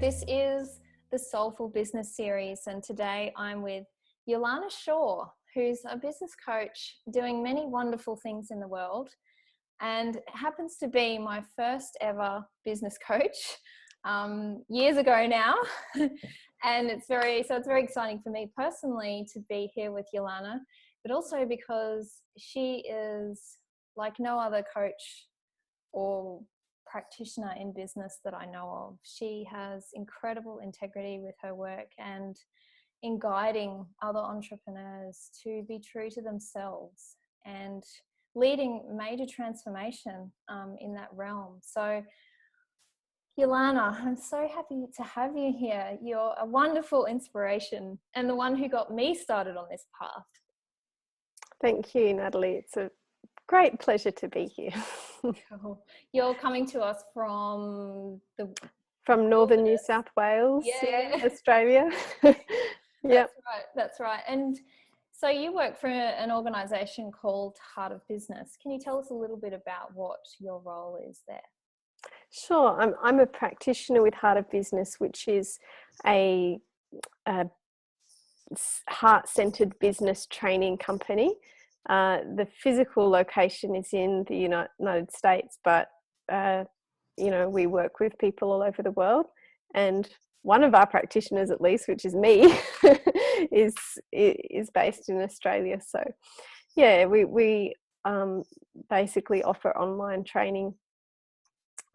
this is the Soulful Business Series, and today I'm with Yollana Shore, who's a business coach doing many wonderful things in the world, and happens to be my first ever business coach years ago now. And it's very exciting for me personally to be here with Yollana, but also because she is like no other coach or practitioner in business that I know of. She has incredible integrity with her work and in guiding other entrepreneurs to be true to themselves and leading major transformation in that realm. So Yollana, I'm so happy to have you here. You're a wonderful inspiration and the one who got me started on this path. Thank you, Natalie. It's a great pleasure to be here. Cool. You're coming to us from northern New South Wales, Australia. Yep. That's right. And so you work for an organisation called Heart of Business. Can you tell us a little bit about what your role is there? Sure. I'm a practitioner with Heart of Business, which is a heart-centered business training company. The physical location is in the United States, but we work with people all over the world, and one of our practitioners, at least, which is me, is based in Australia. So yeah, we basically offer online training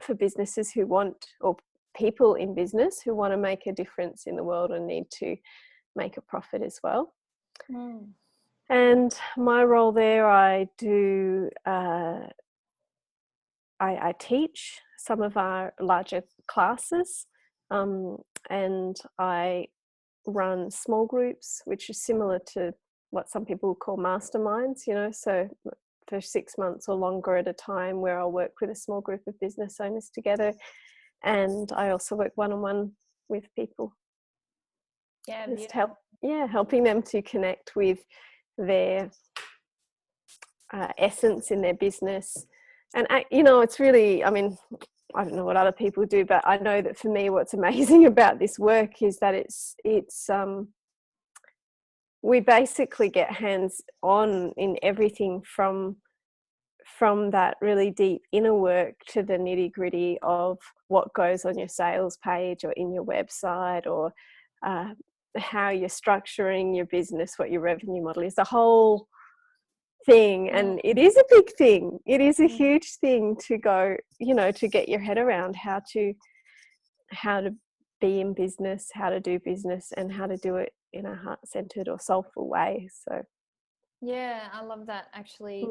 for businesses who want, or people in business who want to make a difference in the world and need to make a profit as well. And my role there, I do, I teach some of our larger classes, and I run small groups, which is similar to what some people call masterminds, so for 6 months or longer at a time, where I'll work with a small group of business owners together. And I also work one-on-one with people. Yeah, just helping them to connect with their essence in their business. And it's really, I don't know what other people do, but I know that for me, what's amazing about this work is that it's we basically get hands on in everything from that really deep inner work to the nitty gritty of what goes on your sales page or in your website, or how you're structuring your business, what your revenue model is, the whole thing. And it is a big thing. It is a huge thing to go, to get your head around how to be in business, how to do business, and how to do it in a heart-centered or soulful way. So yeah, I love that. Actually,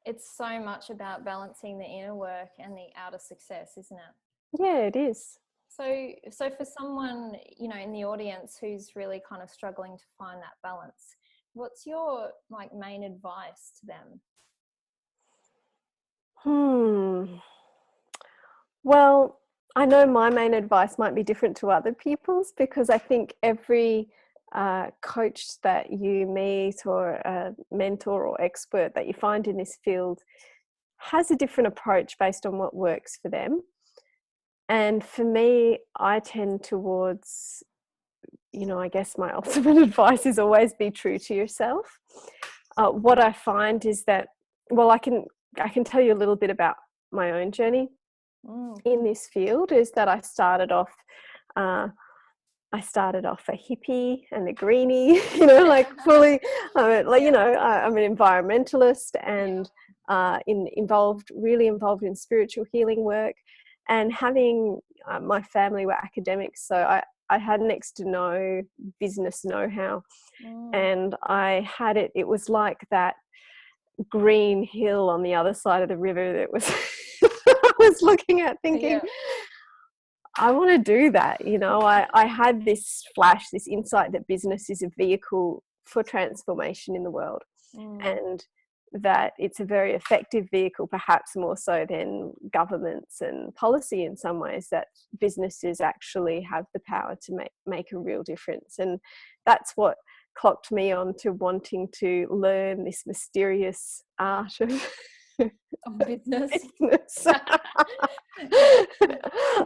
it's so much about balancing the inner work and the outer success, isn't it? Yeah, it is. So for someone, in the audience who's really kind of struggling to find that balance, what's your main advice to them? Well, I know my main advice might be different to other people's, because I think every coach that you meet, or a mentor or expert that you find in this field, has a different approach based on what works for them. And for me, I tend towards, I guess my ultimate advice is always be true to yourself. What I find is that, well, I can tell you a little bit about my own journey in this field. Is that I started off a hippie and a greenie, fully, I'm an environmentalist, and really involved in spiritual healing work. And having my family were academics, so I had next to no business know-how. And I had it was like that green hill on the other side of the river that was I was looking at, thinking, I want to do that. I had this flash, this insight that business is a vehicle for transformation in the world, and that it's a very effective vehicle, perhaps more so than governments and policy in some ways, that businesses actually have the power to make a real difference. And that's what clocked me on to wanting to learn this mysterious art of business.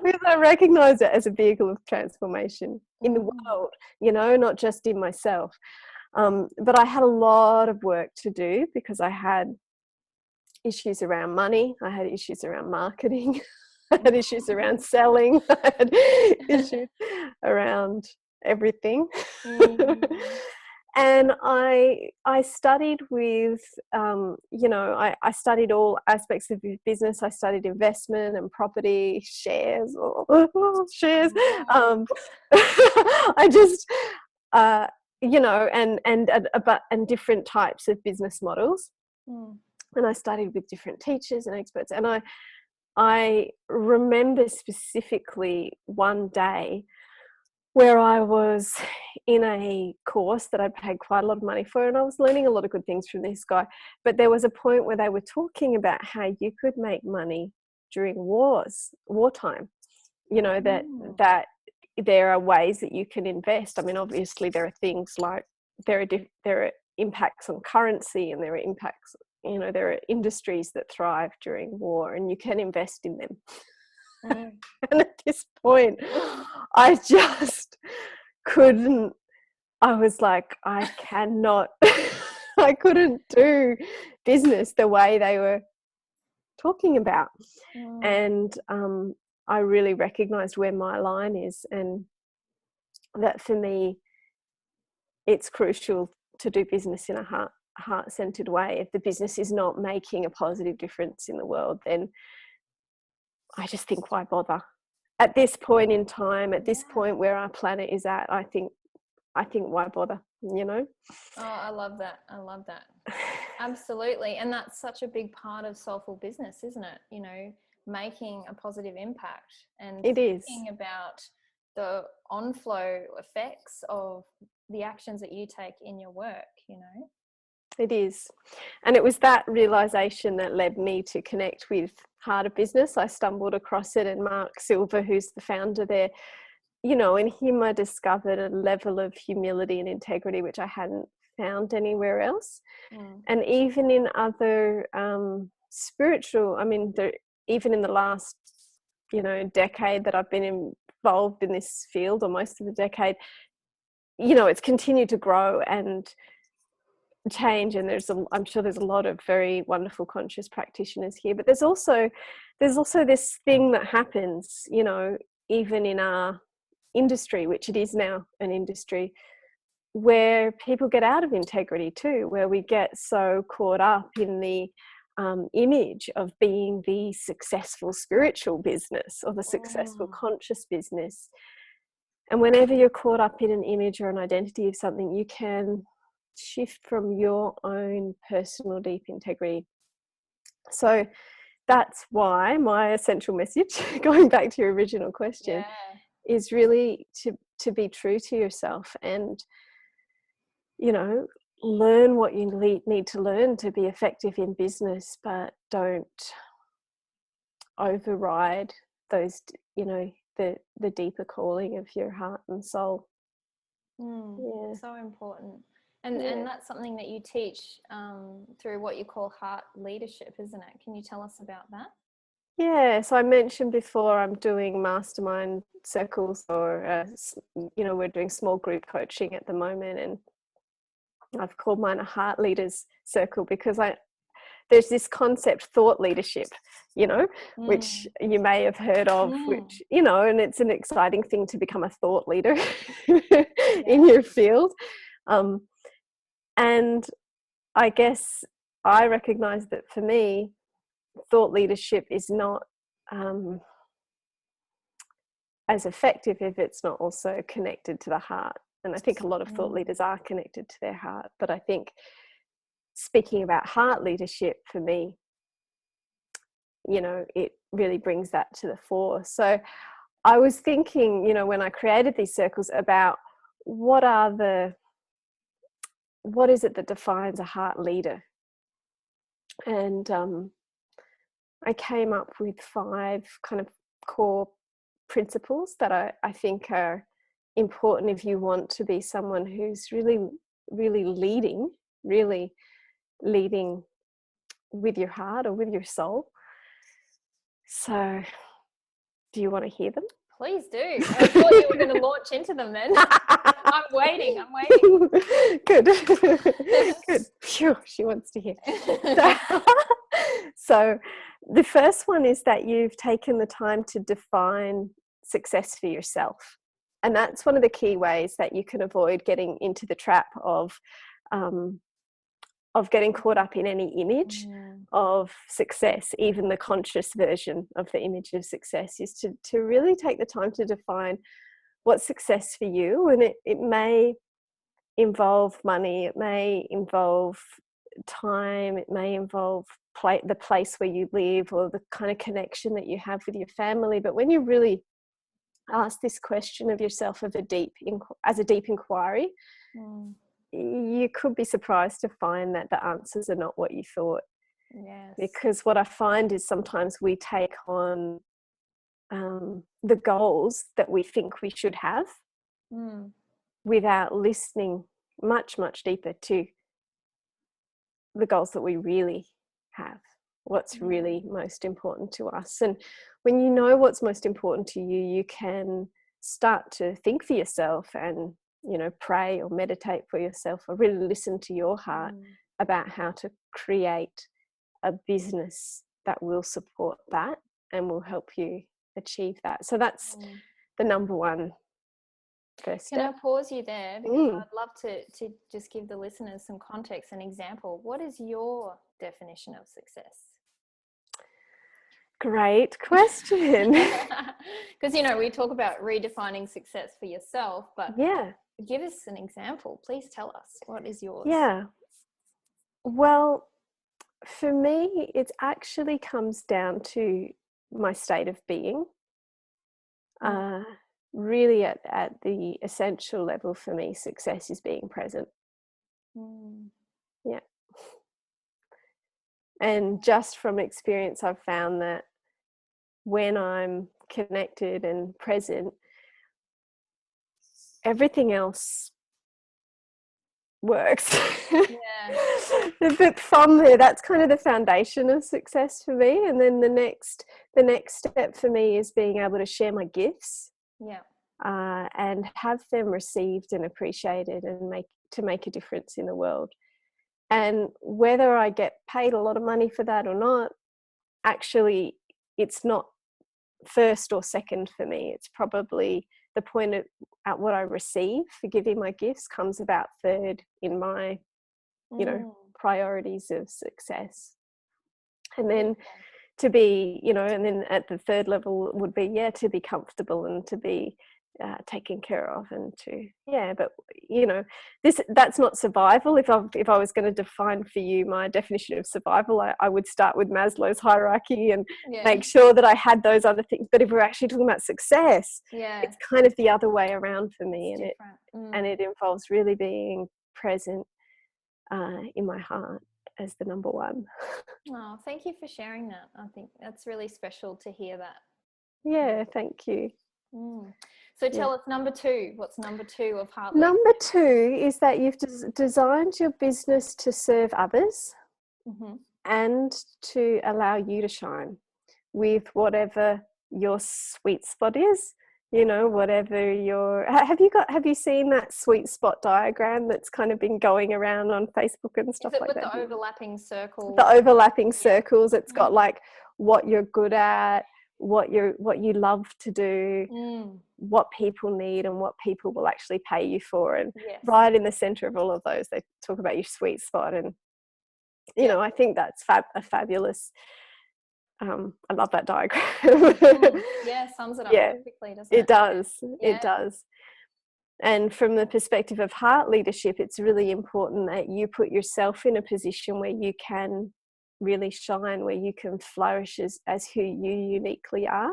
Because I recognize it as a vehicle of transformation in the world, you know, not just in myself. But I had a lot of work to do because I had issues around money, I had issues around marketing, I had issues around selling, I had issues around everything. And I studied with, you know, I studied all aspects of business. I studied investment and property, shares, shares. I just, you know, and different types of business models. And I studied with different teachers and experts. And I remember specifically one day where I was in a course that I paid quite a lot of money for, and I was learning a lot of good things from this guy. But there was a point where they were talking about how you could make money during wartime. You know, that there are ways that you can invest. I mean, obviously there are things like there are impacts on currency, and there are impacts, you know, there are industries that thrive during war, and you can invest in them. And at this point, I just couldn't. I was like, I cannot, I couldn't do business the way they were talking about. And I really recognized where my line is, and that for me, it's crucial to do business in a heart-centered way. If the business is not making a positive difference in the world, then I just think, why bother? At this point in time, at this point where our planet is at, I think why bother, you know? Oh, I love that. Absolutely. And that's such a big part of soulful business, isn't it? You know, making a positive impact and thinking about the on-flow effects of the actions that you take in your work, you know? It is. And it was that realization that led me to connect with Heart of Business. I stumbled across it, and Mark Silver, who's the founder there, you know, in him I discovered a level of humility and integrity which I hadn't found anywhere else. And even in other spiritual, I mean, even in the last, you know, decade that I've been involved in this field, or most of the decade, you know, it's continued to grow and change, and I'm sure there's a lot of very wonderful conscious practitioners here, but there's also this thing that happens, you know, even in our industry, which it is now an industry, where people get out of integrity too, where we get so caught up in the image of being the successful spiritual business or the successful conscious business. And whenever you're caught up in an image or an identity of something, you can shift from your own personal deep integrity. So that's why my essential message, going back to your original question, is really to be true to yourself and, you know, learn what you need to learn to be effective in business, but don't override those, you know, the deeper calling of your heart and soul. So important. And that's something that you teach through what you call heart leadership, isn't it? Can you tell us about that? Yeah, so I mentioned before I'm doing mastermind circles, or you know, we're doing small group coaching at the moment, and I've called mine a heart leaders circle because there's this concept, thought leadership, you know, which you may have heard of, which, you know, and it's an exciting thing to become a thought leader in your field. And I guess I recognize that for me, thought leadership is not as effective if it's not also connected to the heart. And I think a lot of thought leaders are connected to their heart. But I think speaking about heart leadership, for me, you know, it really brings that to the fore. So I was thinking, you know, when I created these circles, about what is it that defines a heart leader? And I came up with 5 kind of core principles that I think are important if you want to be someone who's really leading with your heart or with your soul. So Do you want to hear them? Please do. I thought you were going to launch into them then. I'm waiting. Good. Good. Phew, she wants to hear. So the first one is that you've taken the time to define success for yourself. And that's one of the key ways that you can avoid getting into the trap of getting caught up in any image of success. Even the conscious version of the image of success is to really take the time to define what's success for you. And it may involve money, it may involve time, it may involve the place where you live, or the kind of connection that you have with your family. But when you really ask this question of yourself as a deep inquiry, you could be surprised to find that the answers are not what you thought. Yes. Because what I find is sometimes we take on the goals that we think we should have without listening much, much deeper to the goals that we really have, what's really most important to us. And when you know what's most important to you, you can start to think for yourself and, you know, pray or meditate for yourself, or really listen to your heart about how to create a business that will support that and will help you achieve that. So that's the number one first step. Can I pause you there, because I'd love to just give the listeners some context and example. What is your definition of success? Great question. Because, you know, we talk about redefining success for yourself, but give us an example. Please tell us, what is yours? Yeah. Well, for me, it actually comes down to my state of being. Really at the essential level for me, success is being present. Yeah. And just from experience, I've found that when I'm connected and present, everything else works. But from there, that's kind of the foundation of success for me. And then the next step for me is being able to share my gifts, and have them received and appreciated, and make a difference in the world. And whether I get paid a lot of money for that or not, actually, it's not first or second for me. It's probably the point at what I receive for giving my gifts comes about third in my, you know, priorities of success. And then to be, you know, and then at the third level would be, to be comfortable and to be taken care of, and to, but, you know, that's not survival. If I was going to define for you my definition of survival, I would start with Maslow's hierarchy and make sure that I had those other things. But if we're actually talking about success, it's kind of the other way around for me. And it involves really being present in my heart as the number one. Oh, thank you for sharing that. I think that's really special to hear that. Yeah, thank you. So tell us number two. What's number two of heart? Number two is that you've designed your business to serve others and to allow you to shine with whatever your sweet spot is. You know, whatever your have you seen that sweet spot diagram that's kind of been going around on Facebook and stuff like that? With the overlapping circles? The overlapping circles. It's got like what you're good at, what you love to do, what people need, and what people will actually pay you for. And right in the center of all of those, they talk about your sweet spot. And you know, I think that's a fabulous. I love that diagram. Sums it up perfectly, doesn't it? It does. It does. And from the perspective of heart leadership, it's really important that you put yourself in a position where you can really shine, where you can flourish as who you uniquely are.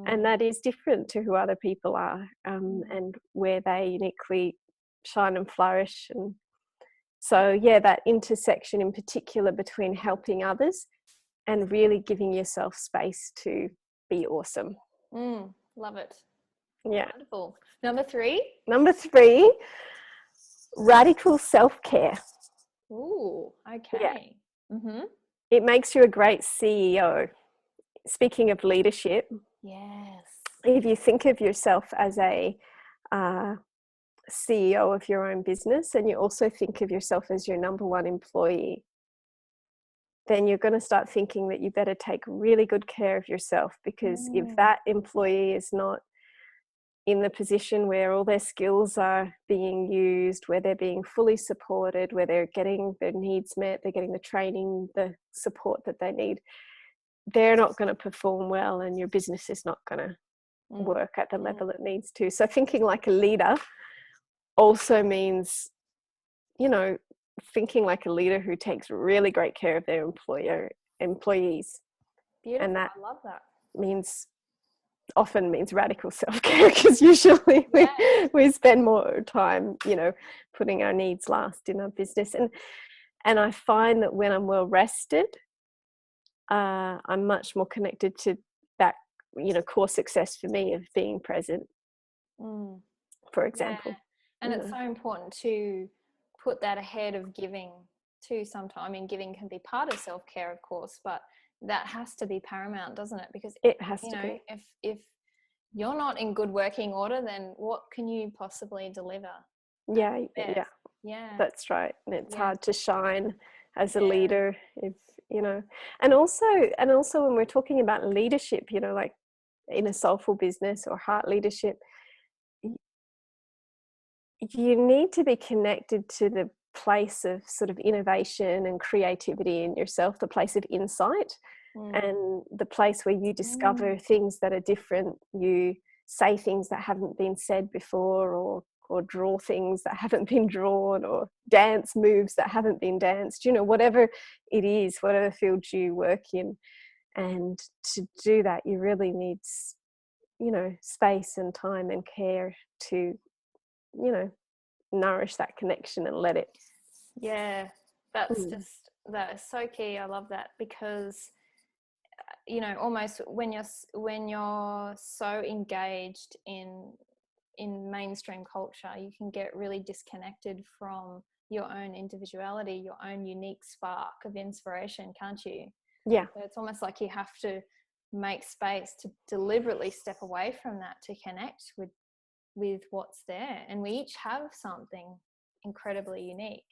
And that is different to who other people are, and where they uniquely shine and flourish. And so, that intersection in particular between helping others and really giving yourself space to be awesome. Love it. Yeah. Wonderful. Number three, radical self-care. Ooh, okay. It makes you a great CEO. Speaking of leadership, yes, if you think of yourself as a CEO of your own business, and you also think of yourself as your number one employee, then you're going to start thinking that you better take really good care of yourself, because if that employee is not in the position where all their skills are being used, where they're being fully supported, where they're getting their needs met, they're getting the training, the support that they need, they're not going to perform well, and your business is not going to work at the level it needs to. So thinking like a leader also means, you know, thinking like a leader who takes really great care of their employees. Beautiful. And that I love that. often means radical self-care, because usually we spend more time, you know, putting our needs last in our business. And I find that when I'm well rested, I'm much more connected to that, you know, core success for me of being present, for example. Yeah. And it's so important to put that ahead of giving too sometimes. I mean, giving can be part of self-care, of course, but that has to be paramount, doesn't it? Because it has to be. If you're not in good working order, then what can you possibly deliver? Yeah, that's right. And it's hard to shine as a leader, if, you know. And also when we're talking about leadership, you know, like in a soulful business or heart leadership, you need to be connected to the place of sort of innovation and creativity in yourself, the place of insight, and the place where you discover things that are different. You say things that haven't been said before, or draw things that haven't been drawn, or dance moves that haven't been danced, you know, whatever it is, whatever field you work in. And to do that, you really need, you know, space and time and care to, you know, nourish that connection and let it. That is so key. I love that, because you know, almost when you're so engaged in mainstream culture, you can get really disconnected from your own individuality, your own unique spark of inspiration, can't you? Yeah. So it's almost like you have to make space to deliberately step away from that to connect with what's there. And we each have something incredibly unique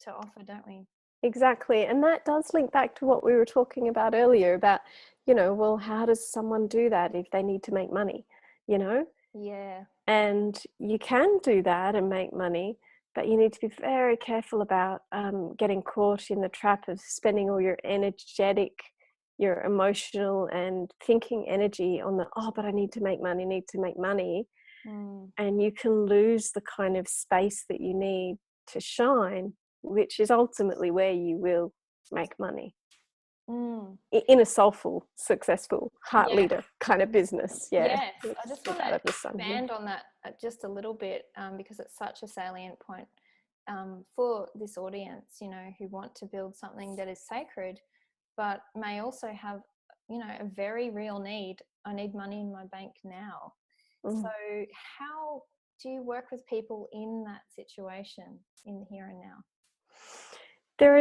to offer, don't we? Exactly. And that does link back to what we were talking about earlier about, you know, well, how does someone do that if they need to make money, you know? Yeah. And you can do that and make money, but you need to be very careful about getting caught in the trap of spending all your energetic, your emotional and thinking energy on but I need to make money. And you can lose the kind of space that you need to shine, which is ultimately where you will make money. In a soulful, successful, heart leader kind of business. Yes, I just want to expand on that just a little bit, because it's such a salient point for this audience, you know, who want to build something that is sacred, but may also have, you know, a very real need. I need money in my bank now. So how do you work with people in that situation, in the here and now? There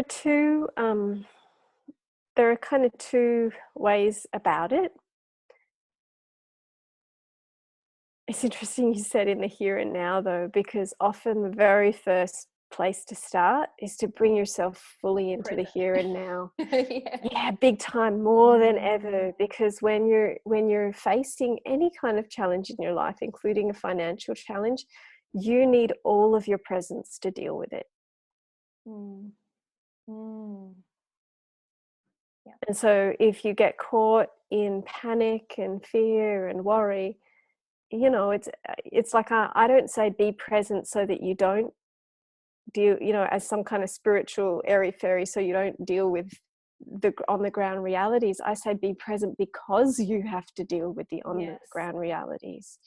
are kind of two ways about it. It's interesting you said in the here and now, though, because often the very first place to start is to bring yourself fully into the here and now. Yeah, big time, more than ever, because when you're facing any kind of challenge in your life, including a financial challenge, you need all of your presence to deal with it. Yeah. And so if you get caught in panic and fear and worry, you know, it's like I don't say be present so that you don't deal, you know, as some kind of spiritual airy fairy, so you don't deal with the on the ground realities. I say be present because you have to deal with the on the ground realities.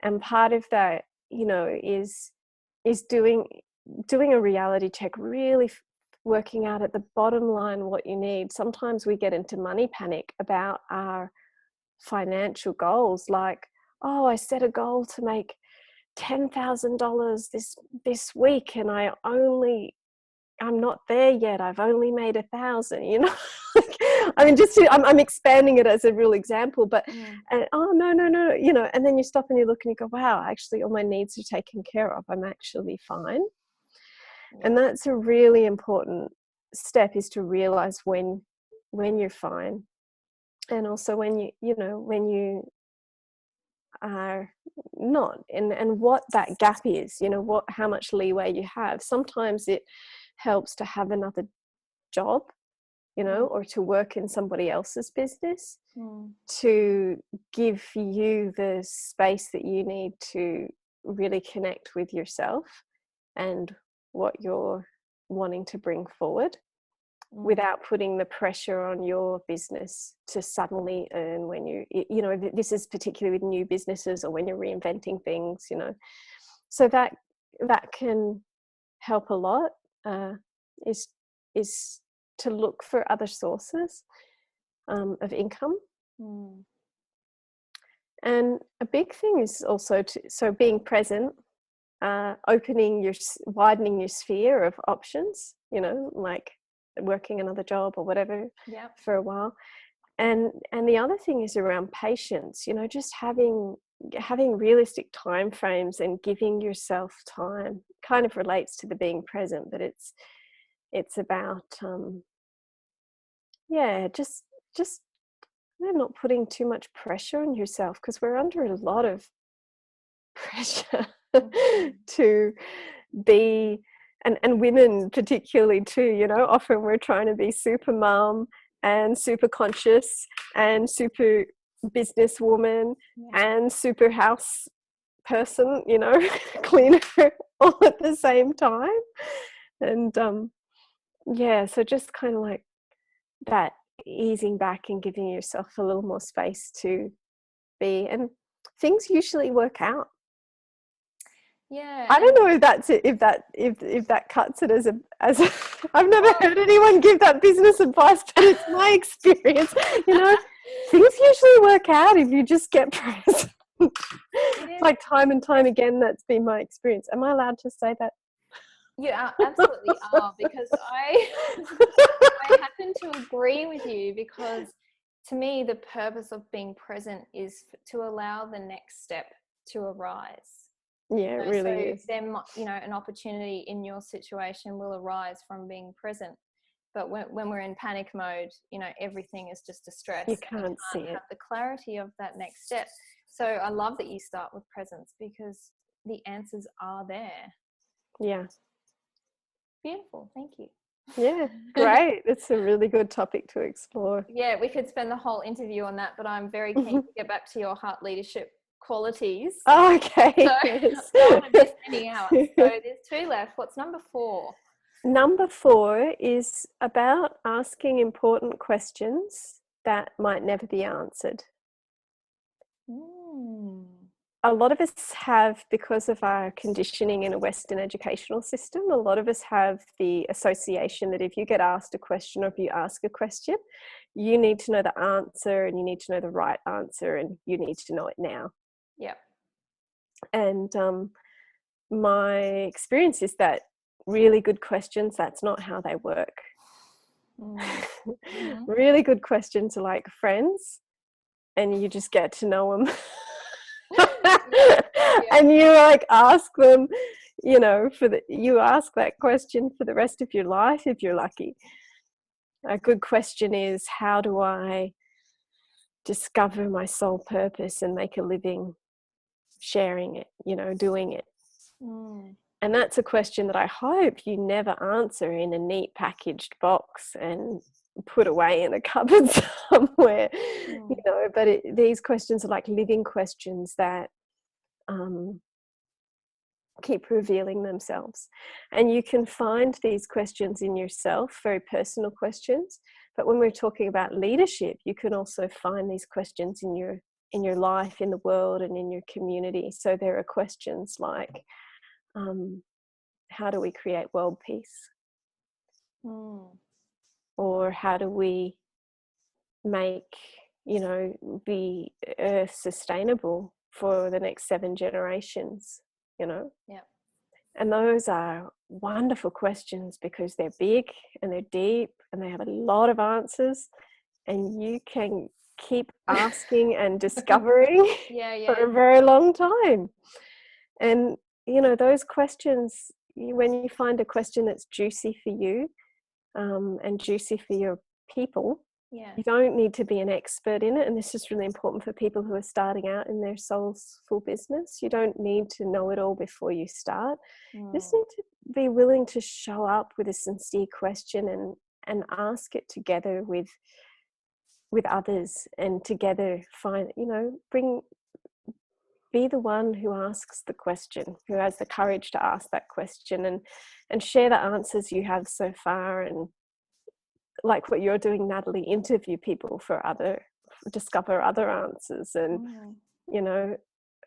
And part of that, you know, is doing a reality check, really working out at the bottom line what you need. Sometimes we get into money panic about our financial goals, like, oh, I set a goal to make $10,000 this week, and I'm not there yet. I've only made 1,000. You know, I mean, I'm expanding it as a real example, but oh no, you know, and then you stop and you look and you go, wow, actually all my needs are taken care of. I'm actually fine. And that's a really important step, is to realize when you're fine, and also when you are not, and what that gap is, you know, how much leeway you have. Sometimes it helps to have another job, you know, or to work in somebody else's business to give you the space that you need to really connect with yourself and what you're wanting to bring forward, without putting the pressure on your business to suddenly earn when you know, this is particularly with new businesses or when you're reinventing things, you know. So that can help a lot, is to look for other sources of income. And a big thing is also so being present, widening your sphere of options, you know, like working another job or whatever for a while. And the other thing is around patience, you know, just having realistic time frames and giving yourself time. Kind of relates to the being present, but it's about just not putting too much pressure on yourself, because we're under a lot of pressure to be, and women particularly too, you know, often we're trying to be super mom and super conscious and super businesswoman and super house person, you know, cleaner, all at the same time. And so just kind of like that, easing back and giving yourself a little more space to be, and things usually work out. I don't know if that's it, if that cuts it as a I've never heard anyone give that business advice, but it's my experience, you know. Things usually work out if you just get present. Like time and time again, that's been my experience. Am I allowed to say that? You absolutely are, because I happen to agree with you, because to me the purpose of being present is to allow the next step to arise. Yeah, it really is. Then, you know, an opportunity in your situation will arise from being present. But when we're in panic mode, you know, everything is just a stress. You can't see it. Have the clarity of that next step. So I love that you start with presence, because the answers are there. Yeah. Beautiful. Thank you. Yeah, great. It's a really good topic to explore. Yeah, we could spend the whole interview on that, but I'm very keen to get back to your heart leadership qualities. Oh, okay. So yes. I don't want to miss any out. So there's 2 left. What's number 4? Number 4 is about asking important questions that might never be answered. A lot of us have, because of our conditioning in a Western educational system, a lot of us have the association that if you get asked a question, or if you ask a question, you need to know the answer, and you need to know the right answer, and you need to know it now. Yep. And my experience is that really good questions, that's not how they work. Really good questions are like friends, and you just get to know them. And you like ask them, you know, you ask that question for the rest of your life if you're lucky. A good question is, how do I discover my soul purpose and make a living sharing it, you know, doing it? And that's a question that I hope you never answer in a neat packaged box and put away in a cupboard somewhere, you know. But these questions are like living questions that keep revealing themselves. And you can find these questions in yourself, very personal questions. But when we're talking about leadership, you can also find these questions in your life, in the world, and in your community. So there are questions like, how do we create world peace? Or how do we make, you know, the earth sustainable for the next 7 generations, you know? Yeah. And those are wonderful questions, because they're big and they're deep and they have a lot of answers, and you can keep asking and discovering Yeah, for yeah. a very long time. And, you know, those questions, when you find a question that's juicy for you, and juicy for your people, Yeah. you don't need to be an expert in it. And this is really important for people who are starting out in their soulful business. You don't need to know it all before you start. You just need to be willing to show up with a sincere question and ask it together with others, and together find, you know, be the one who asks the question, who has the courage to ask that question, and share the answers you have so far. And like what you're doing, Natalie, interview people for discover other answers. And you know,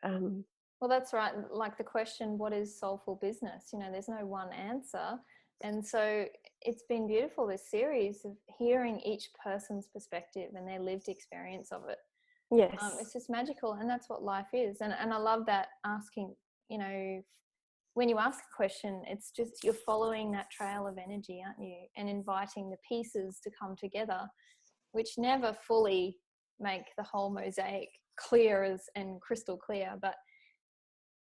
well, that's right. Like the question, what is soulful business? You know, there's no one answer. And so it's been beautiful, this series of hearing each person's perspective and their lived experience of it. yes, It's just magical, and that's what life is. And I love that asking, you know, when you ask a question, it's just you're following that trail of energy, aren't you? And inviting the pieces to come together, which never fully make the whole mosaic clear and crystal clear, but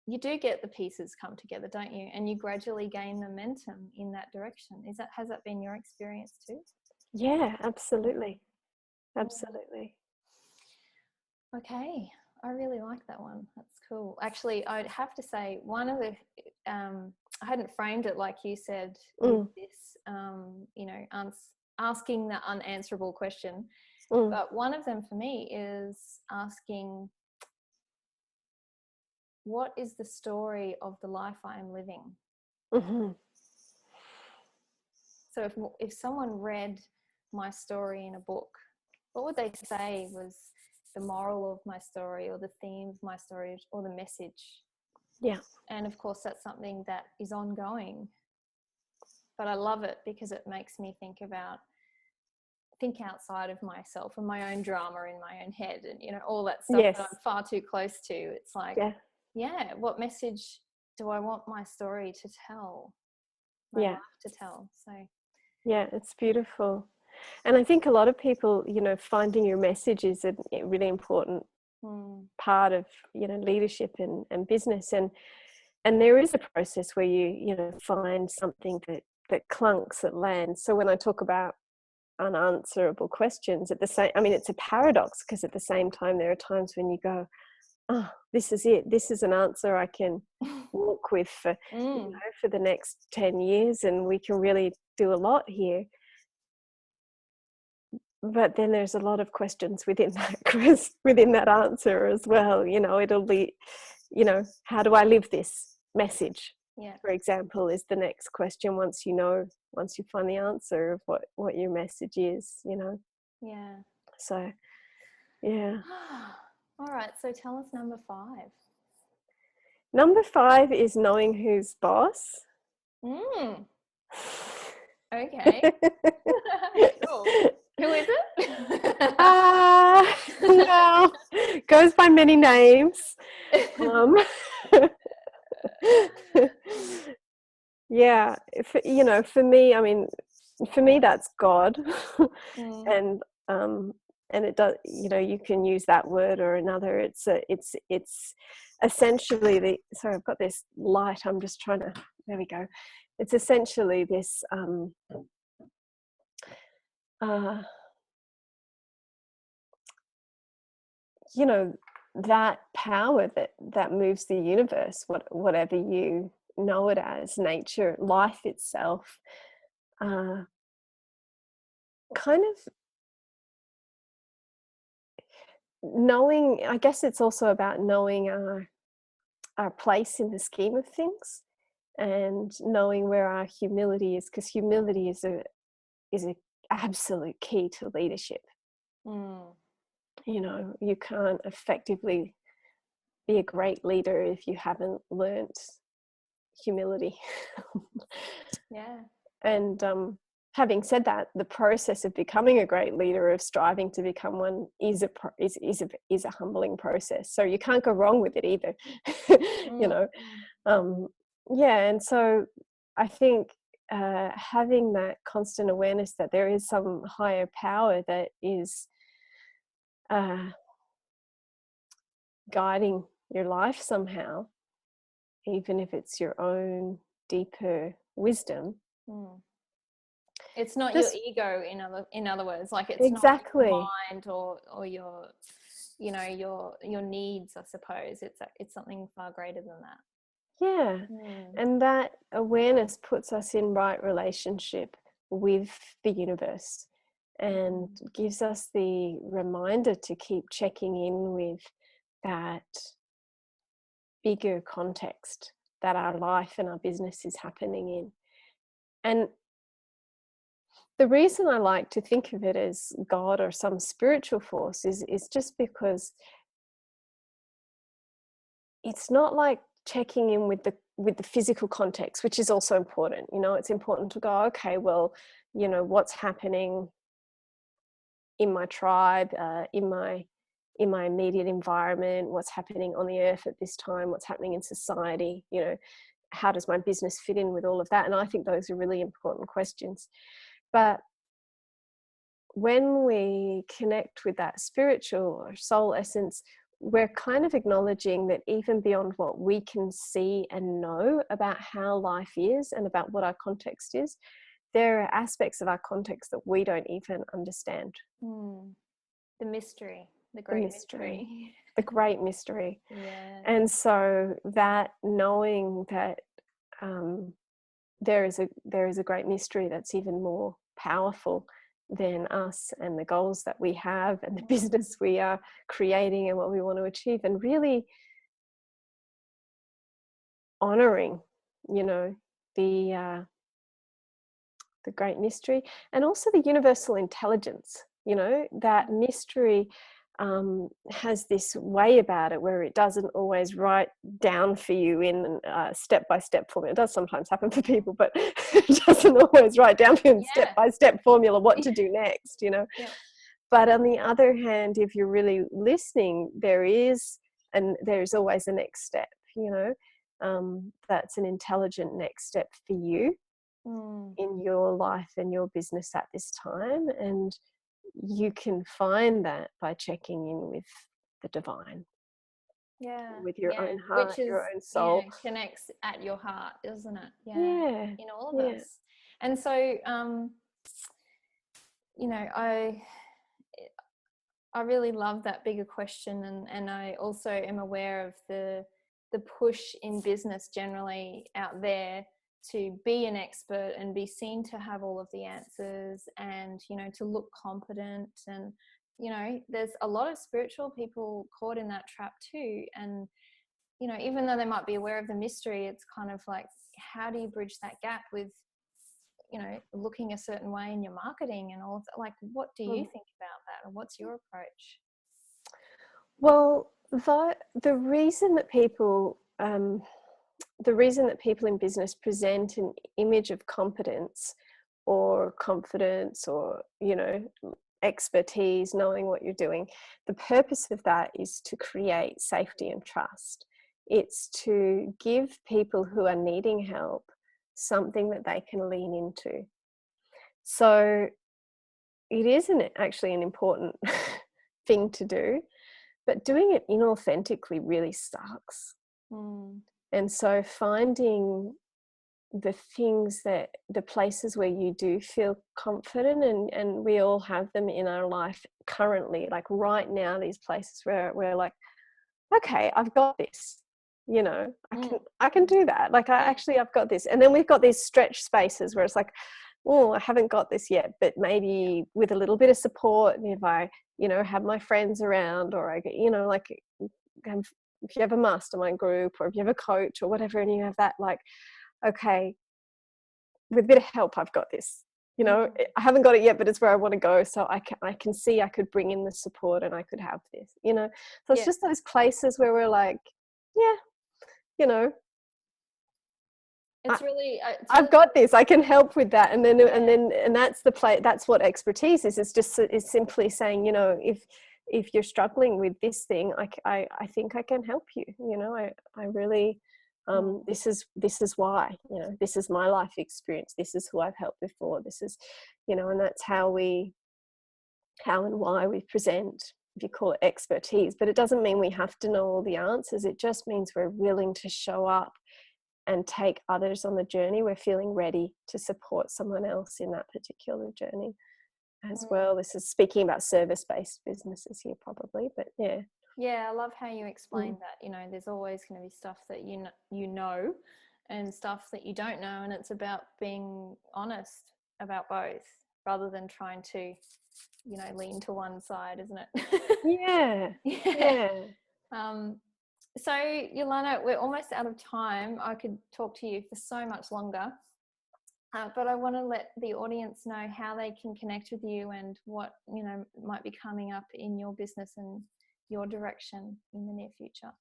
you do get the pieces come together, don't you? And you gradually gain momentum in that direction. Has that been your experience too? yeah, absolutely. Okay, I really like that one. That's cool. Actually, I'd have to say one of the I hadn't framed it like you said with this, you know, asking the unanswerable question. But one of them for me is asking, what is the story of the life I am living? Mm-hmm. So if someone read my story in a book, what would they say was the moral of my story, or the theme of my story, or the message? Yeah. And of course, that's something that is ongoing. But I love it because it makes me think outside of myself and my own drama in my own head, and, you know, all that stuff Yes. that I'm far too close to. It's like, yeah, what message do I want my story to tell? My life to tell. So yeah, it's beautiful. And I think a lot of people, you know, finding your message is a really important part of, you know, leadership and business. And there is a process where you know, find something that clunks, that lands. So when I talk about unanswerable questions, it's a paradox, because at the same time there are times when you go, oh, this is it, this is an answer I can walk with for you know, for the next 10 years, and we can really do a lot here. But then there's a lot of questions within that answer as well. You know, it'll be, you know, how do I live this message? Yeah. For example, is the next question, once you find the answer of what your message is, you know. Yeah. So, yeah. All right. So tell us number 5. Number 5 is knowing who's boss. Okay. Cool. Who is it? Well, goes by many names. Yeah, you know, for me, I mean, for me, that's God. And it does, you know, you can use that word or another. It's essentially sorry, I've got this light, I'm just trying to, there we go. It's essentially this you know, that power that moves the universe, whatever you know it as, nature, life itself, kind of knowing, I guess it's also about knowing our place in the scheme of things, and knowing where our humility is, because humility is a absolute key to leadership. You know, you can't effectively be a great leader if you haven't learnt humility. Yeah. And having said that, the process of becoming a great leader, of striving to become one, is a humbling process. So you can't go wrong with it either. You know, yeah. And so I think having that constant awareness that there is some higher power that is guiding your life somehow, even if it's your own deeper wisdom. It's not your ego, in other words, like it's exactly. not your mind or your, you know, your needs, I suppose. It's something far greater than that. Yeah. And that awareness puts us in right relationship with the universe and gives us the reminder to keep checking in with that bigger context that our life and our business is happening in. And the reason I like to think of it as God or some spiritual force is just because it's not like checking in with the physical context, which is also important. You know, it's important to go, okay, well, you know, what's happening in my tribe, in my immediate environment, what's happening on the earth at this time, what's happening in society, you know, how does my business fit in with all of that? And I think those are really important questions. But when we connect with that spiritual or soul essence, we're kind of acknowledging that even beyond what we can see and know about how life is and about what our context is, there are aspects of our context that we don't even understand. The mystery, the great mystery. The great mystery. Yeah. And so that knowing that there is a great mystery that's even more powerful than us and the goals that we have and the business we are creating and what we want to achieve, and really honoring, you know, the great mystery, and also the universal intelligence. You know, that mystery has this way about it where it doesn't always write down for you in step-by-step formula. It does sometimes happen for people, but it doesn't always write down for you in step-by-step formula what to do next, you know. Yeah. But on the other hand, if you're really listening, there's always a next step, you know, that's an intelligent next step for you in your life and your business at this time. And you can find that by checking in with the divine, with your own heart, which is, your own soul. Connects at your heart, isn't it? In all of us. And so you know, I really love that bigger question, and I also am aware of the push in business generally out there to be an expert and be seen to have all of the answers, and, you know, to look competent. And, you know, there's a lot of spiritual people caught in that trap too. And, you know, even though they might be aware of the mystery, it's kind of like, how do you bridge that gap with, you know, looking a certain way in your marketing and all of that? Like, what do you think about that, and what's your approach? Well, the reason that people in business present an image of competence or confidence or, you know, expertise, knowing what you're doing, the purpose of that is to create safety and trust. It's to give people who are needing help something that they can lean into. So it isn't actually an important thing to do, but doing it inauthentically really sucks. And so finding the places where you do feel confident, and we all have them in our life currently, like right now, these places where we're like, okay, I've got this, you know, I can do that. Like I've got this. And then we've got these stretch spaces where it's like, oh, I haven't got this yet, but maybe with a little bit of support, and if I, you know, have my friends around, or I get, you know, like if you have a mastermind group, or if you have a coach or whatever, and you have that, like, okay, with a bit of help, I've got this, you know, I haven't got it yet, but it's where I want to go. So I can see I could bring in the support and I could have this, you know. So it's just those places where we're like, yeah, you know, I've got this, I can help with that. And then that's the play. That's what expertise is. It's simply saying, you know, if you're struggling with this thing, I think I can help you. You know, I really This is why, you know, this is my life experience, this is who I've helped before, this is, you know, and that's how and why we present, if you call it expertise. But it doesn't mean we have to know all the answers. It just means we're willing to show up and take others on the journey. We're feeling ready to support someone else in that particular journey as well. This is speaking about service-based businesses here probably, but yeah. Yeah, I love how you explained that. You know, there's always going to be stuff that you know and stuff that you don't know, and it's about being honest about both rather than trying to, you know, lean to one side, isn't it? Yeah. Yeah. So Yollana, we're almost out of time. I could talk to you for so much longer, but I want to let the audience know how they can connect with you and what, you know, might be coming up in your business and your direction in the near future.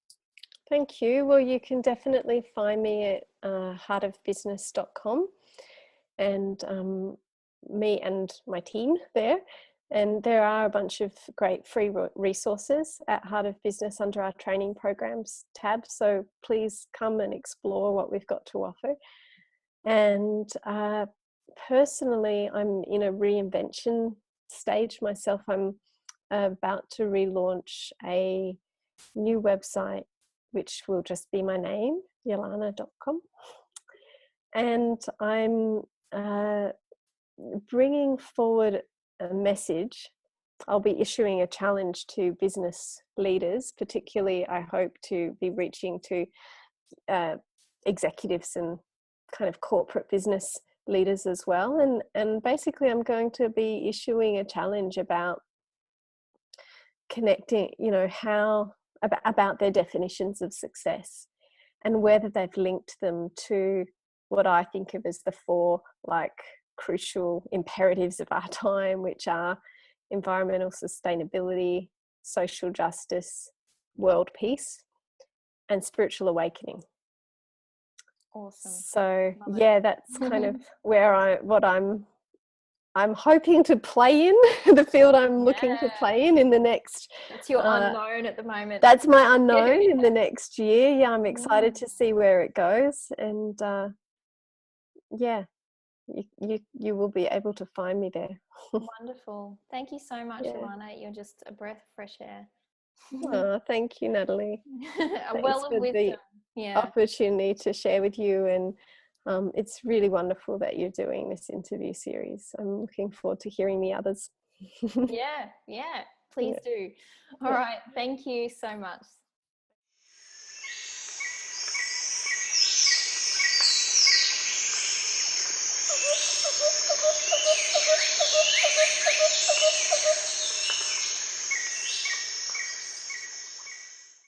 Thank you. Well, you can definitely find me at heartofbusiness.com, and me and my team there. And there are a bunch of great free resources at Heart of Business under our training programs tab. So please come and explore what we've got to offer. And personally, I'm in a reinvention stage myself. I'm about to relaunch a new website, which will just be my name, yollana.com. And I'm bringing forward a message. I'll be issuing a challenge to business leaders, particularly I hope to be reaching to executives and kind of corporate business leaders as well. And basically I'm going to be issuing a challenge about connecting, you know, how about their definitions of success and whether they've linked them to what I think of as the four like crucial imperatives of our time, which are environmental sustainability, social justice, world peace, and spiritual awakening. Awesome. So yeah, that's kind of where I'm hoping to play in the field I'm looking to play in the next. That's your unknown at the moment. That's my unknown in the next year. Yeah, I'm excited to see where it goes, and yeah, you will be able to find me there. Wonderful. Thank you so much, Yollana. You're just a breath of fresh air. Oh, thank you, Natalie. A well of wisdom. Yeah. Opportunity to share with you, and it's really wonderful that you're doing this interview series. I'm looking forward to hearing the others. Yeah, please do. All right, thank you so much.